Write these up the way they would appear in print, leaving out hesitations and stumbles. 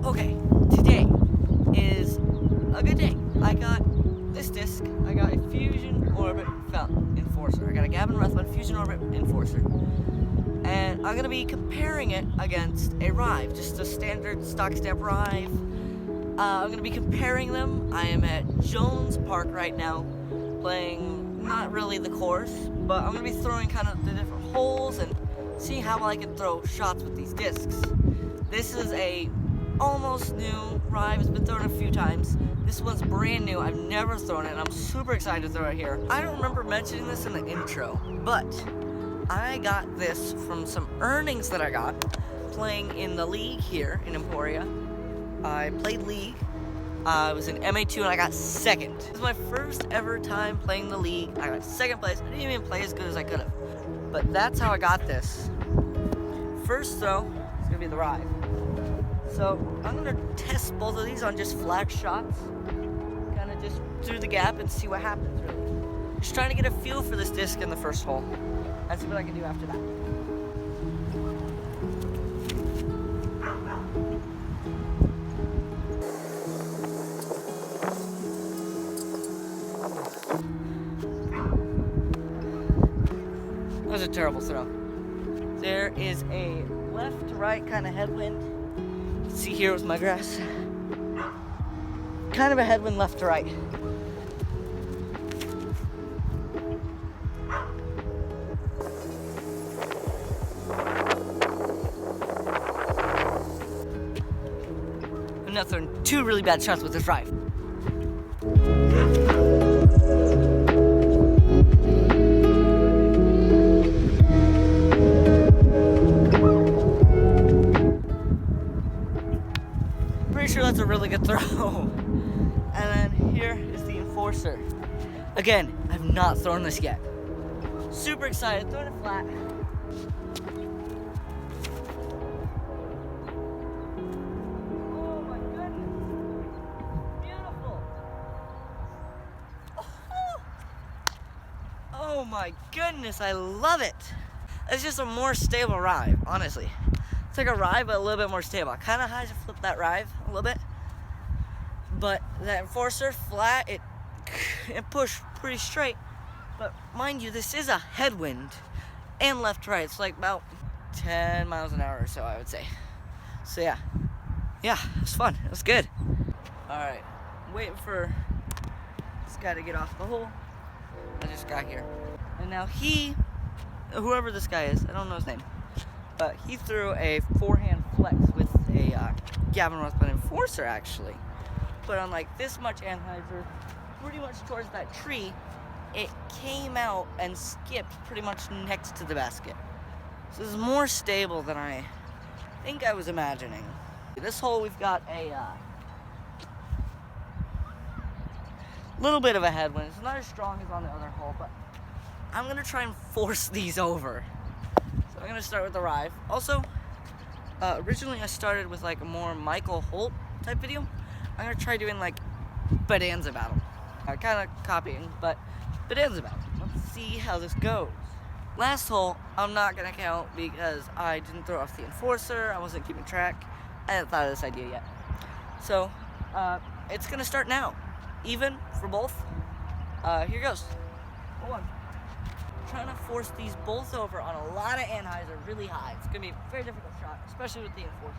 Okay, today is a good day. I got this disc. I got a Fuzion Orbit Enforcer. I got a Gavin Ruthven Fuzion Orbit Enforcer. And I'm going to be comparing it against a Rive, just a standard stock step Rive. I'm going to be comparing them. I am at Jones Park right now, playing not really the course, but I'm going to be throwing kind of the different holes and see how I can throw shots with these discs. This is a almost new Rive. It's been thrown a few times. This one's brand new. I've never thrown it, and I'm super excited to throw it here. I don't remember mentioning this in the intro, but I got this from some earnings that I got playing in the league here in Emporia. I played league. I was in MA2 and I got second. This is my first ever time playing the league. I got second place. I didn't even play as good as I could have. But that's how I got this. First throw is gonna be the Rive. So I'm gonna test both of these on just flat shots. Kind of just through the gap and see what happens, really. Just trying to get a feel for this disc in the first hole. And see what I can do after that. That was a terrible throw. There is a left to right kind of headwind. You can see here with my grass. Kind of a headwind left to right. I'm now throwing two really bad shots with this Rive. Pretty sure that's a really good throw. And then here is the Enforcer. Again, I've not thrown this yet. Super excited, throwing it flat. Oh my goodness. Beautiful. Oh my goodness, I love it. It's just a more stable Rive, honestly. It's like a Rive, but a little bit more stable. Kind of high to flip that Rive a little bit. But that Enforcer, flat, it pushed pretty straight. But mind you, this is a headwind and left to right. It's like about 10 miles an hour or so, I would say. So yeah, it was fun. It was good. All right, I'm waiting for this guy to get off the hole. I just got here. And now whoever this guy is, I don't know his name, but he threw a forehand flex with a Gavin Ruthven Enforcer, actually. Put on like this much anhyzer, pretty much towards that tree. It came out and skipped pretty much next to the basket. So this is more stable than I think I was imagining. This hole we've got a little bit of a headwind. It's not as strong as on the other hole, but I'm gonna try and force these over. So I'm gonna start with the Rive. Also, originally I started with like a more Michael Holt type video. I'm gonna try doing like Bonanza battle. Kind of copying, but Bonanza battle. Let's see how this goes. Last hole, I'm not gonna count because I didn't throw off the Enforcer. I wasn't keeping track. I hadn't thought of this idea yet. So, it's gonna start now. Even for both. Here goes. Hold on. Trying to force these both over on a lot of anhyzer really high. It's gonna be a very difficult shot, especially with the Enforcer.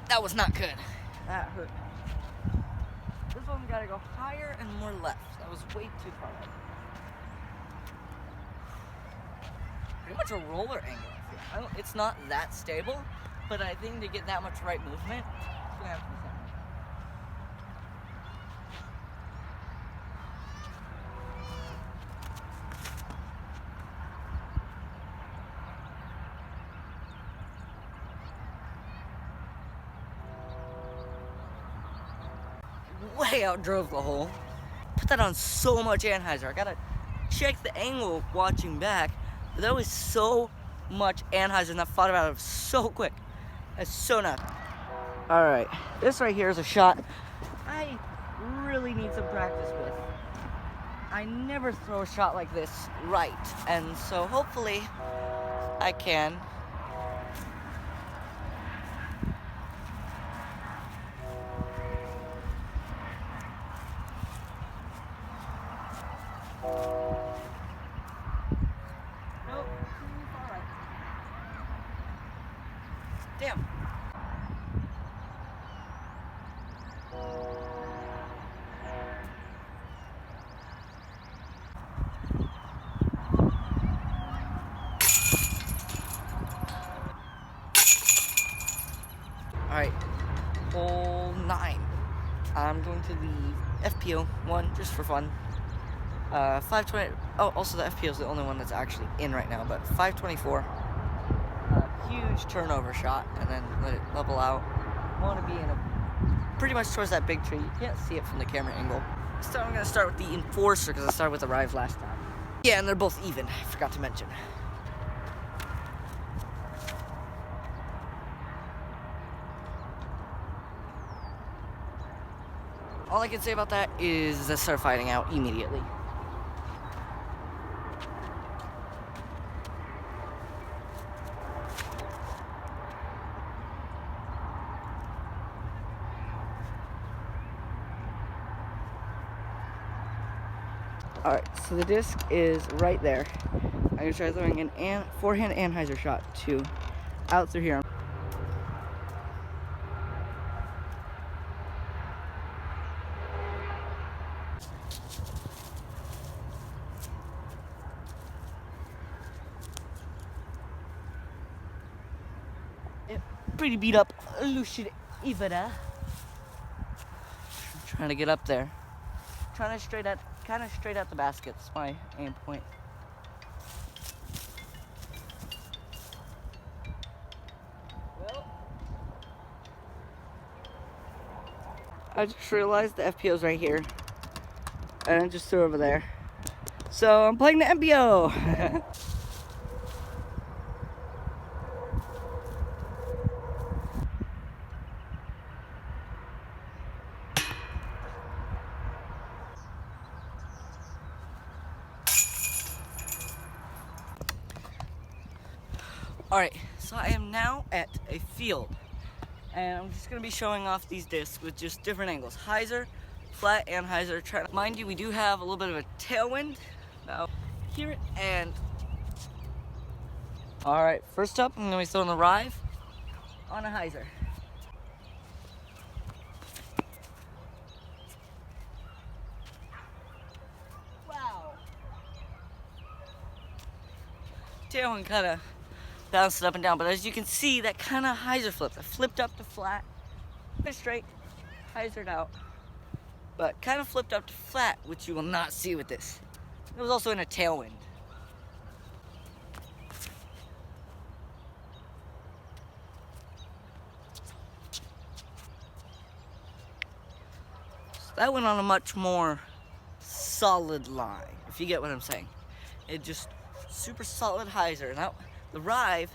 That was not good. That hurt. This one we gotta go higher and more left. That was way too far left. Pretty much a roller angle. It's not that stable, but I think to get that much right movement, it's gonna have to be something. Way outdrove the hole. Put that on so much anhyzer. I gotta check the angle watching back. But that was so much anhyzer and I thought about it so quick. That's so nuts. Alright, this right here is a shot I really need some practice with. I never throw a shot like this right, and so hopefully I can. Nope, all right. Damn. Alright, hole 9. I'm going to the FPO one just for fun. 520. Oh, also the FPO is the only one that's actually in right now, but 524. Huge turnover shot, and then let it level out. Want to be in pretty much towards that big tree. You can't see it from the camera angle. So I'm going to start with the Enforcer because I started with the Rive last time. Yeah, and they're both even. I forgot to mention. All I can say about that is let's start fighting out immediately. Alright, so the disc is right there. I'm going to try throwing an forehand anhyzer shot to out through here. Pretty beat up Lucid Ivada. Trying to get up there. Trying to kind of straight at the basket's my aim point. Well, I just realized the FPO's right here. And I just threw over there. So I'm playing the MPO. Alright, so I am now at a field, and I'm just going to be showing off these discs with just different angles. Hyzer, flat, and hyzer. Mind you, we do have a little bit of a tailwind. Now, hear it, and... Alright, first up, I'm going to be throwing the Rive on a hyzer. Wow! Tailwind kind of bounced up and down, but as you can see, that kind of hyzer flipped. I flipped up to flat, straight, hyzered out, but kind of flipped up to flat, which you will not see with this. It was also in a tailwind. So that went on a much more solid line, if you get what I'm saying. It just super solid hyzer. Now, the Rive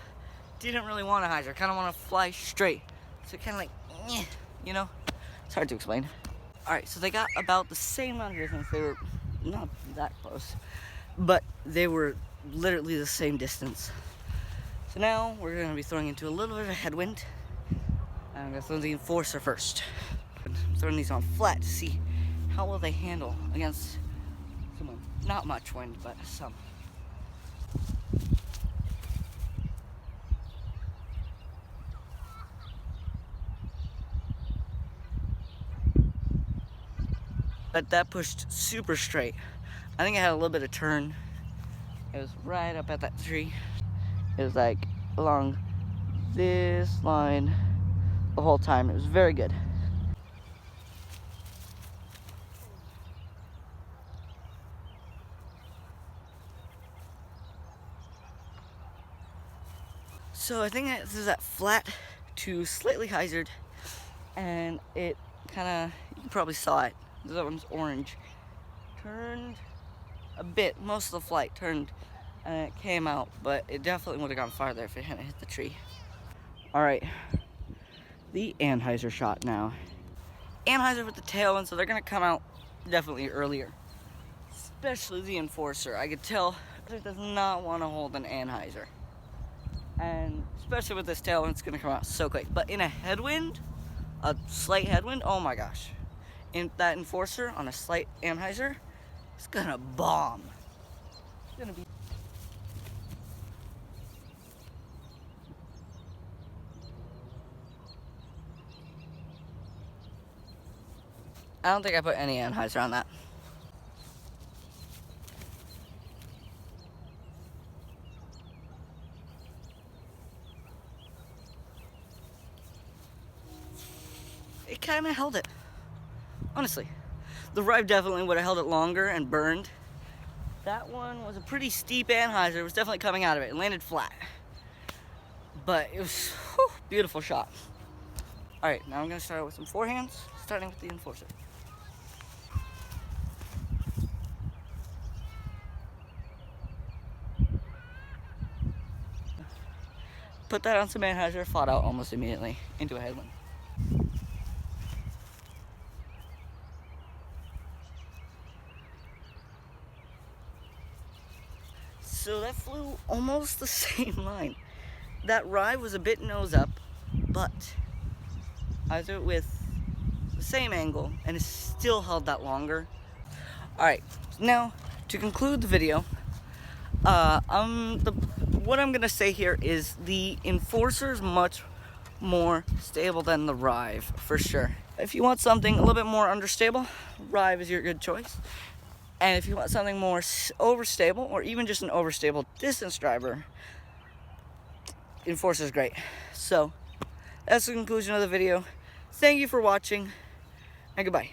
didn't really want a hyzer, kind of want to fly straight. So kind of like, you know, it's hard to explain. All right, so they got about the same amount of distance. They were not that close, but they were literally the same distance. So now we're going to be throwing into a little bit of a headwind. I'm going to throw the Enforcer first. I'm throwing these on flat to see how will they handle against some, not much wind, but some. But that pushed super straight. I think it had a little bit of turn. It was right up at that tree. It was like along this line the whole time. It was very good. So I think this is at flat to slightly hyzered, and it kind of, you probably saw it. That one's orange. Turned a bit, most of the flight turned, and it came out, but it definitely would have gone farther if it hadn't hit the tree. Alright, the anhyzer shot now. Anhyzer with the tailwind, so they're going to come out definitely earlier. especially the Enforcer. I could tell it does not want to hold an anhyzer. And especially with this tailwind, it's going to come out so quick. But in a headwind, a slight headwind, oh my gosh. In that Enforcer on a slight anhyzer, it's going to bomb. It's going to be... I don't think I put any anhyzer on that. It kind of held it, honestly. The Rive definitely would have held it longer and burned. That one was a pretty steep anhyzer. It was definitely coming out of it. It landed flat, but it was whew, beautiful shot. All right, now I'm gonna start out with some forehands, starting with the Enforcer. Put that on some anhyzer, fought out almost immediately into a headwind. So that flew almost the same line. That Rive was a bit nose up, but I threw it with the same angle and it still held that longer. All right, now to conclude the video, what I'm gonna say here is the Enforcer is much more stable than the Rive, for sure. If you want something a little bit more understable, Rive is your good choice. And if you want something more overstable, or even just an overstable distance driver, Enforcer is great. So that's the conclusion of the video. Thank you for watching, and goodbye.